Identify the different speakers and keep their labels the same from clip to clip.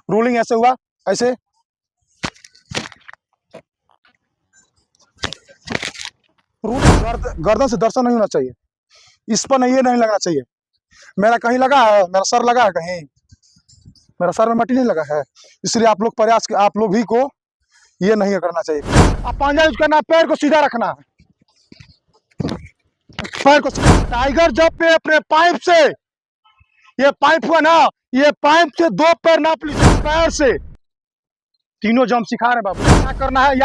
Speaker 1: Rolling ऐसे हुआ, ऐसे गर्दन से दर्शन नहीं होना चाहिए, इस पर नहीं, ये नहीं लगना चाहिए। मेरा कहीं लगा है, मेरा सर लगा है कहीं, मेरा सर में मट्टी नहीं लगा है, इसलिए आप लोग प्रयास, आप लोग भी को ये नहीं करना चाहिए। आप पंजा यूज करना, पैर को सीधा रखना, पैर को। टाइगर जब पे अपने पाइप से, ये पाइप हुआ ना, ये पाइप से 2 पैर नाप लीजिए, पैर से। तीनों जंप सिखा रहे बाबू, क्या करना है,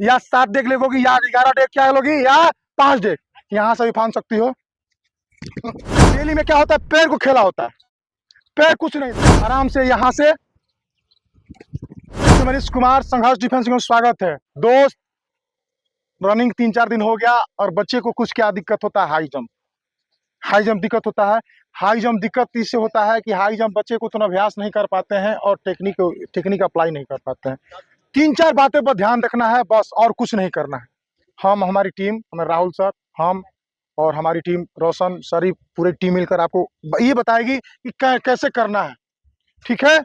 Speaker 1: या 7 डेग लेगोगी, या 11 डेग क्या लोगी, या 5 डेग, यहाँ से भी फान सकती हो। डेली में क्या होता है, पैर को खेला होता है, पैर कुछ नहीं, आराम से यहाँ से। मनीष कुमार, संघर्ष डिफेंस में स्वागत है दोस्त। रनिंग 3-4 दिन हो गया, और बच्चे को कुछ क्या दिक्कत होता है, हाई जंप, हाई जंप दिक्कत होता है। हाई जंप दिक्कत इससे होता है कि हाई जंप बच्चे को उतना अभ्यास नहीं कर पाते हैं, और टेक्निक अप्लाई नहीं कर पाते हैं। 3-4 बातें पर ध्यान रखना है बस, और कुछ नहीं करना है। हम, हमारी टीम, हमें राहुल सर, हम और हमारी टीम, रोशन सर, पूरी टीम मिलकर आपको ये बताएगी कि कैसे करना है, ठीक है।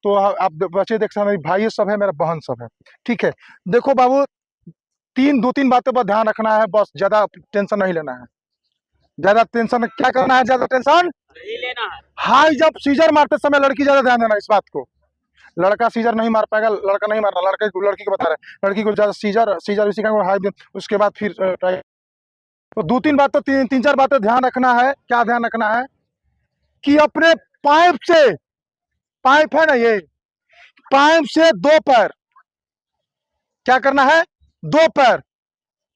Speaker 1: तो आप बच्चे देख सकते हैं, मेरी भाई सब है, मेरा बहन सब है, ठीक है। देखो बाबू, 2-3 बातों पर ध्यान रखना है बस, ज्यादा टेंशन नहीं लेना है। ज्यादा टेंशन क्या करना है, ज्यादा टेंशन
Speaker 2: नहीं लेना है।
Speaker 1: हाई जंप सीजर मारते समय लड़की ज्यादा ध्यान देना इस बात को। लड़का सीजर नहीं मार पाएगा, लड़का नहीं मारना, लड़की को बता रहे हैं, लड़की को ज्यादा सीजर सिखाएंगे, हाई जंप, उसके बाद फिर तो 2-3 बात, तो 3-4 बातें ध्यान रखना है। क्या ध्यान रखना है कि अपने पाइप से, पाइप है ना ये, पाइप से 2 पैर, क्या करना है, 2 पैर,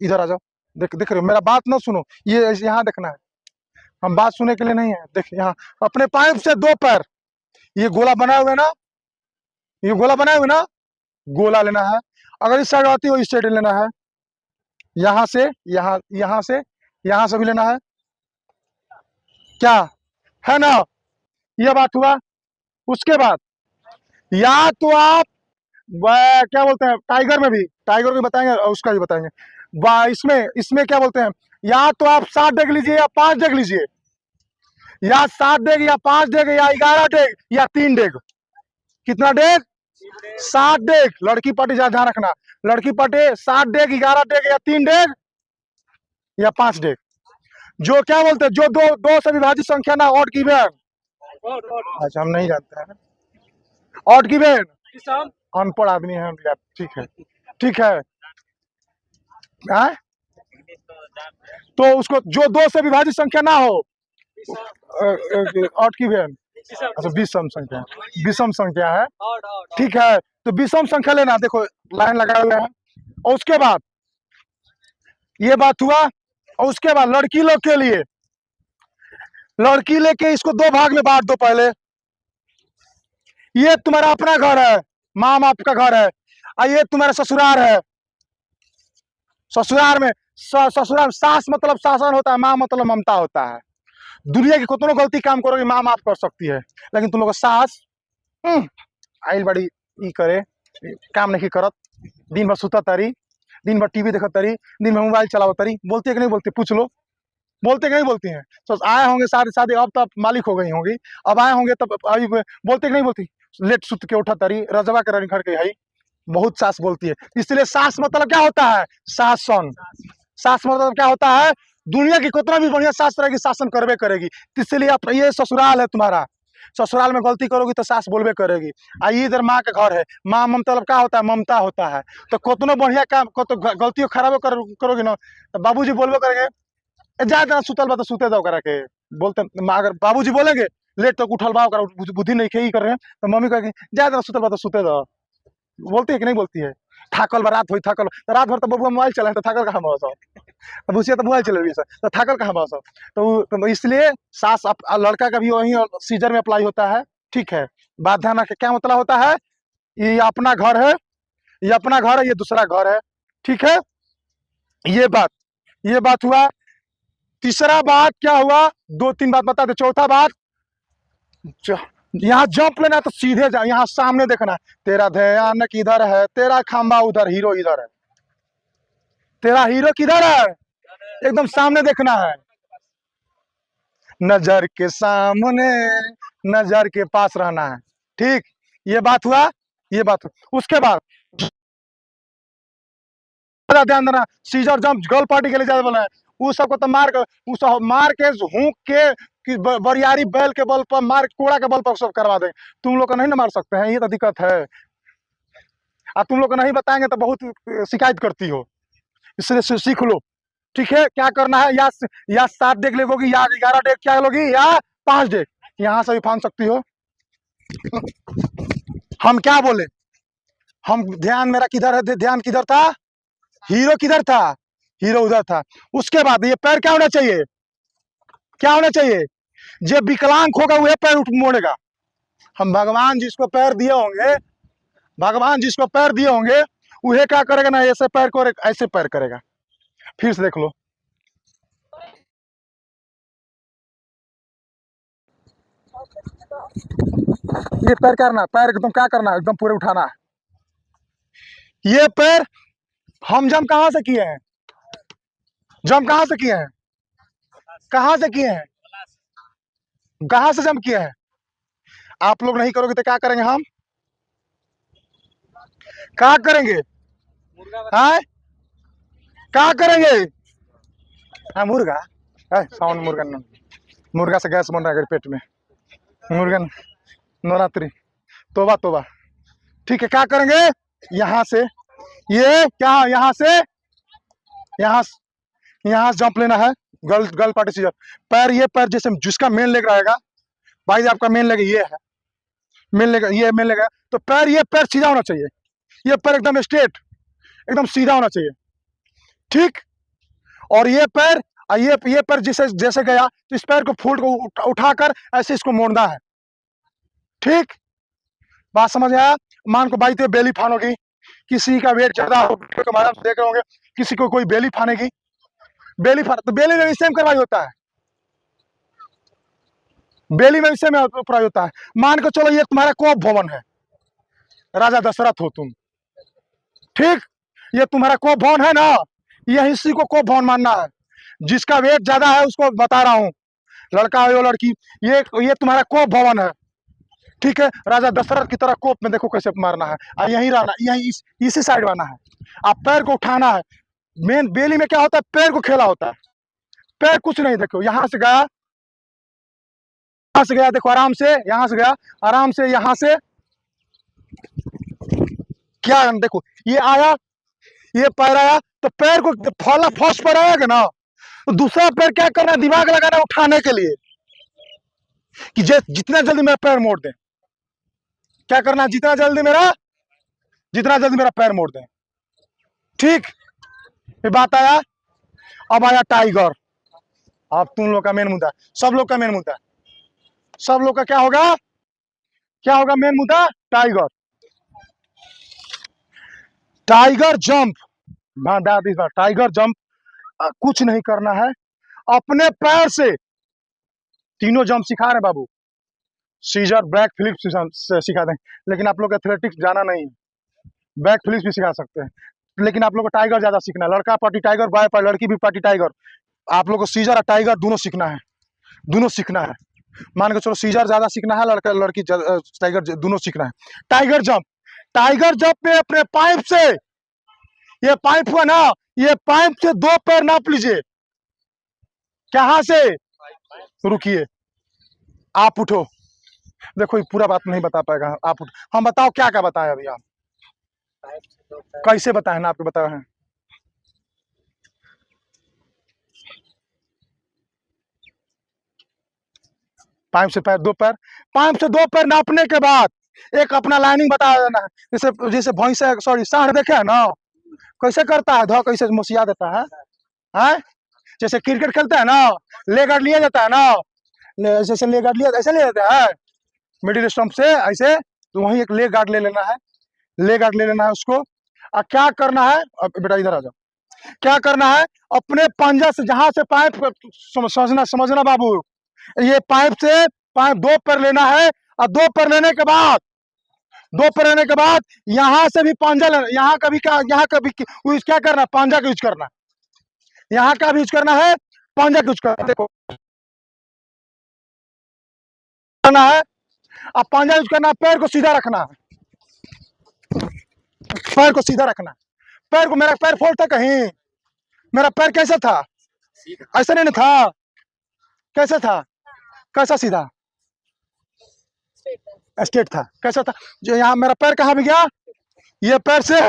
Speaker 1: इधर आ जाओ, देख रहे हो, मेरा बात ना सुनो, ये यहाँ देखना है, हम बात सुनने के लिए नहीं है। देख यहाँ, अपने पाइप से 2 पैर, ये गोला बनाए हुए ना, ये गोला बनाए हुए ना, गोला लेना है। अगर इस साइड आती हो, इस साइड लेना है, यहाँ से, यहाँ से भी लेना है, क्या है ना, ये बात हुआ। उसके बाद या तो आप क्या बोलते हैं, टाइगर में भी, टाइगर भी बताएंगे और उसका भी बताएंगे। इसमें क्या बोलते हैं, या तो आप 7 डेग लीजिए या 5 डेग लीजिए, या 7 डेग या 5 डेग या 11 डेग या 3 डेग। कितना डेग, 7 डेग। लड़की पार्टी ध्यान रखना, लड़की पार्टी 7 डेग, 11 डेग या 3 डेग या 5 डेग। जो क्या बोलते हैं, जो दो से विभाजित संख्या ना, ऑड गिवन। अच्छा, हम नहीं जानते हैं ऑड गिवन, अनपढ़ आदमी है हम, ठीक है, ठीक है। तो उसको जो 2 से विभाजित संख्या ना हो, ऑड गिवन, अच्छा, विषम संख्या, विषम संख्या है, ठीक है। तो विषम संख्या लेना, देखो लाइन लगाए हुए हैं। और उसके बाद ये बात हुआ, और उसके बाद लड़की लोग के लिए, लड़की लेके इसको 2 भाग में बांट दो। पहले ये तुम्हारा अपना घर है, माँ बाप का घर है, और ये तुम्हारा ससुराल है। ससुराल में, ससुराल सास मतलब शासन होता है, माँ मतलब ममता होता है। दुनिया की कितनों गलती काम करोगे, माँ माफ कर सकती है, लेकिन तुम लोग सास आइल बड़ी ई करे, काम नहीं करत, दिन भर सुता तारी, दिन भर टीवी देखत तारी, दिन भर मोबाइल चलावत तारी। बोलती है कि नहीं बोलती, पूछ लो, बोलते कि नहीं बोलती हैं। तो आए होंगे शादी, अब तो मालिक हो गई होंगी, अब आए होंगे तब अभी बोलते कि नहीं बोलती। लेट सुत के उठा तारी, रजवा के रनिंग करके है, बहुत सास बोलती है। इसलिए सास मतलब क्या होता है, शासन। सास मतलब क्या होता है, दुनिया की कितना भी बढ़िया सास रहेगी, शासन करवे करेगी। इसलिए आप, ये ससुराल है तुम्हारा, ससुराल में गलती करोगी तो सास बोलवे करेगी। आई इधर माँ का घर है, माँ मतलब क्या होता है, ममता होता है। तो कितना बढ़िया काम को तो गलती खराब करोगी ना, तो बाबूजी बोलवे करेंगे, ज्यादा सुतल बा तो सुते दो करा के। बोलते अगर बाबूजी बोलेंगे लेट तक उठल बा, बुद्धि नहीं खेई कर रहे हैं, तो मम्मी कहेगी ज्यादा सुतल बा तो सुते दो। बोलती है कि नहीं बोलती है। थाकल बा, रात हुई थकल, तो रात भर तो बबुआ मोबाइल चला, तो थकल कहाँ बस, तो भूसिया तो मोबाइल चले तो थकल कहाँ बस। तो इसलिए सास लड़का का भी वही सीजर में अप्लाई होता है, ठीक है। बात ध्यान रखें, क्या मतलब होता है, ये अपना घर है, ये अपना घर है, ये दूसरा घर है, ठीक है। ये बात हुआ। तीसरा बात क्या हुआ, 2-3 बात बता दे। चौथा बात, यहाँ जंप लेना तो सीधे जा, यहाँ सामने देखना, तेरा ध्यान किधर है, तेरा खंबा उधर, हीरो इधर है, तेरा हीरो किधर है, एकदम सामने देखना है। नजर के सामने, नजर के पास रहना है, ठीक। ये बात हुआ, ये बात हुआ। उसके बाद ज्यादा ध्यान देना, सीजर जंप गर्ल पार्टी के लिए ज्यादा बोला है। उस सबको तो मार कर, उस मार के हुक के कि बरियारी बैल के बल पर मार कोड़ा के बल पर सब करवा दें। तुम लोग को नहीं ना मार सकते हैं, ये तो दिक्कत है। अब तुम लोग को नहीं बताएंगे तो बहुत शिकायत करती हो, इसलिए सीख लो। ठीक है, क्या करना है, या 7 डेग लोगी, या 11 डेग क्या लोगी, या 5 डेग, यहाँ से भी फान सकती हो। हम क्या बोले, हम ध्यान मेरा किधर है, ध्यान किधर था, हीरो किधर था, हीरो उधर था। उसके बाद ये पैर क्या होना चाहिए, क्या होना चाहिए, जो विकलांग होगा वह पैर उठ मोड़ेगा। हम भगवान जिसको पैर दिए होंगे, भगवान जिसको पैर दिए होंगे वह क्या करेगा ना, ऐसे पैर को ऐसे पैर करेगा। फिर से देख लो, ये पैर करना, पैर एकदम क्या करना है, एकदम पूरे उठाना है। ये पैर हम जम कहां से किए हैं, जम कहां से किए हैं, कहां से किए हैं, कहां से जम किए हैं। आप लोग नहीं करोगे तो क्या करेंगे हम, क्या करेंगे, हाँ क्या करेंगे, हाँ मुर्गा है, साउंड मुर्गा मुर्गा से गैस बन रहा है पेट में, मुर्गा नवरात्रि, तोबा तोबा। ठीक है, क्या करेंगे, यहाँ से ये क्या, यहाँ से यहाँ यहाँ से जंप लेना है, गर्ल गर्ल पार्टी सीजर। पैर, ये पैर जैसे जिसका मेन लेग रहेगा, भाई आपका मेन लेग ये है, मेन लेग, ये मेन लेग है, तो पैर, ये पैर सीधा होना चाहिए, ये पैर एकदम स्ट्रेट, एकदम सीधा होना चाहिए। ठीक, और ये पैर, ये पैर जैसे जैसे गया तो इस पैर को फूट को उठाकर ऐसे इसको मोड़ना है। ठीक, बात समझ आया। मान को भाई तो बेली फानोगी, किसी का वेट ज्यादा हो, तो मैडम देख रहे होंगे, किसी को कोई बेली फानेगी, बेली फान तो बेली में भी सेम करवाई होता है, बेली में भी सेम पढ़ाई होता है। मान के चलो ये तुम्हारा कोप भवन है, राजा दशरथ हो तुम, ठीक, ये तुम्हारा कोप भवन है ना, ये इसी को कोप भवन मानना है। जिसका वेट ज्यादा है उसको बता रहा हूँ, लड़का हो या लड़की, ये तुम्हारा कोप भवन है। ठीक है, राजा दशरथ की तरह कोप में देखो कैसे मारना है, और यहीं रहना, यहीं इसी साइड आना है, आप पैर को उठाना है। मेन बेली में क्या होता है, पैर को खेला होता है, पैर कुछ नहीं, देखो यहाँ से गया, यहाँ से गया, देखो आराम से, यहाँ से गया आराम से, यहाँ से क्या, देखो ये आया, ये पैर आया, तो पैर को फॉला फर्स्ट पर आएगा ना, तो दूसरा पैर क्या करना है, दिमाग लगाना उठाने के लिए, कि जितना जल्दी मेरा पैर मोड़ दे, क्या करना है, जितना जल्दी मेरा पैर मोड़ दे। ठीक, ये बात आया। अब आया टाइगर, अब तुम लोग का मेन मुद्दा, सब लोग का मेन मुद्दा, सब लोग का क्या होगा, क्या होगा मेन मुद्दा, tiger, tiger jump, tiger jump. कुछ नहीं करना है, अपने पैर से तीनों जंप सिखा रहे बाबू, सीजर, बैक फ्लिप सिखा दें, लेकिन आप लोग एथलेटिक्स जाना नहीं है, बैक फ्लिप भी सिखा सकते हैं, लेकिन आप लोग को टाइगर ज्यादा सीखना है, लड़का पार्टी टाइगर, बाय पार्टी लड़की भी पार्टी टाइगर, आप लोग को सीजर और टाइगर दोनों सीखना है, दोनों सीखना है। मान के चलो सीजर ज्यादा सीखना है, लड़का लड़की टाइगर दोनों सीखना है। टाइगर जंप, टाइगर जंप में अपने पाइप से, ये पाइप हुआ ना, ये पाइप से 2 पैर नाप लीजिए, कहां से, रुकिए, आप उठो, देखो ये पूरा बात नहीं बता पाएगा, आप उठो, हम बताओ क्या क्या बताया अभी आप, कैसे बताए ना आपको बताया है, पाइप से पैर, 2 पैर, पाइप से 2 पैर नापने के बाद एक अपना लाइनिंग बता देना है, जैसे जैसे भैंस, सॉरी सांड देखे है ना, कैसे करता है, धो कैसे मुसिया देता है, जैसे क्रिकेट खेलता है ना, ले गार्ड लिया जाता है ना, जैसे ले गार्ड लिया ऐसे ले जाता है, मिडिल स्टंप से ऐसे, तो वहीं एक ले गार्ड ले लेना है, ले गार्ड ले लेना है उसको। और क्या करना है, अब बेटा इधर आ जाओ, क्या करना है, अपने पंजा से, जहां से पाइप, समझना बाबू, ये पाइप से पाइप 2 पर लेना है, और 2 पर लेने के बाद, 2 पर लेने के बाद यहां से भी पंजा लेना, यहाँ का भी क्या करना, पंजा का यूज करना, यहाँ का भी यूज करना है, पंजा का यूज करना, देखो करना है, अब पंजा यूज करना, पैर को सीधा रखना, पैर को सीधा रखना, पैर को, मेरा पैर फोल्ड था कहीं, मेरा पैर कैसा था, ऐसा नहीं था, कैसा था, कैसा सीधा, स्ट्रेट था, कैसा था, जो यहाँ मेरा पैर कहाँ भी गया, ये पैर से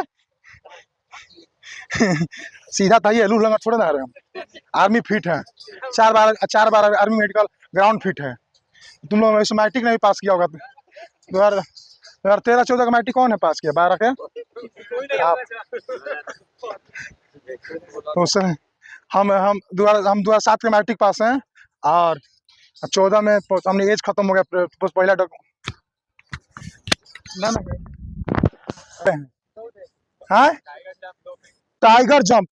Speaker 1: सीधा था, ये लू लंगा थोड़ा ना रहे हम, आर्मी फिट है, 4 बार आर्मी मेडिकल ग्राउंड फिट है। तुम लोग इस मैट्रिक नहीं पास किया होगा, 2013-14 का मैट्रिक कौन है पास किया, 12 के आप, तो उससे हम 2007 के मैट्रिक पास हैं, और 14 में हमने एज खत्म हो गया, पहला ना हाँ, टाइगर जंप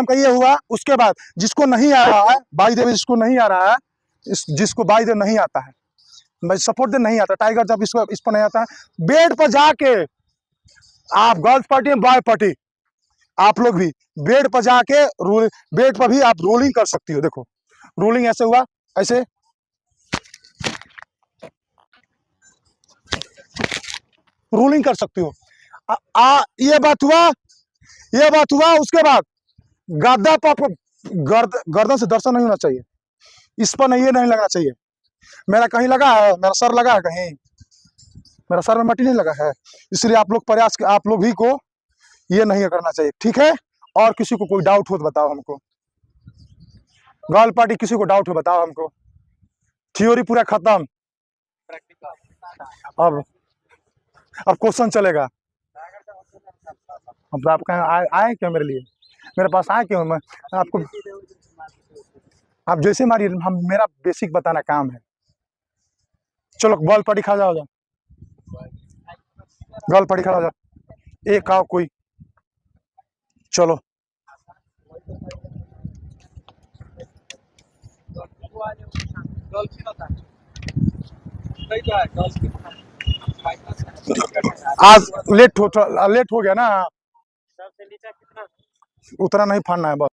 Speaker 1: का ये हुआ। उसके बाद जिसको नहीं आ रहा है बाई देव, जिसको नहीं आ रहा है, जिसको बाई देव नहीं आता है, सपोर्ट दे नहीं आता, टाइगर जंप इसको इस पर नहीं आता है, बेड पर जाके आप, गर्ल्स पार्टी बॉय पार्टी, आप लोग भी बेड पर जाके बेड पर भी आप रोलिंग कर सकती हो। देखो रोलिंग ऐसे हुआ, ऐसे रोलिंग कर सकती हो। ये बात हुआ। उसके बाद गद्दा पर गर्दन से दर्शन नहीं होना चाहिए, इस पर नहीं, ये नहीं लगना चाहिए। मेरा कहीं लगा है, मेरा सर लगा है कहीं, मेरा सर में मट्टी नहीं लगा है, इसलिए आप लोग भी को ये नहीं करना चाहिए, ठीक है। और किसी को कोई डाउट हो तो बताओ हमको, गर्ल पार्टी किसी को डाउट हो बताओ हमको, थ्योरी पूरा खत्म, अब क्वेश्चन चलेगा। अब आप कहें आए क्यों मेरे लिए, मेरे पास आए क्यों, मैं आपको, आप जैसे मारिए, मेरा बेसिक बताना काम है। चलो बॉल पार्टी खा जाओ, गर्ल पार्टी खड़ा हो जाओ, एक आओ कोई, चलो आज लेट हो गया ना, उतना नहीं फाड़ना है बस।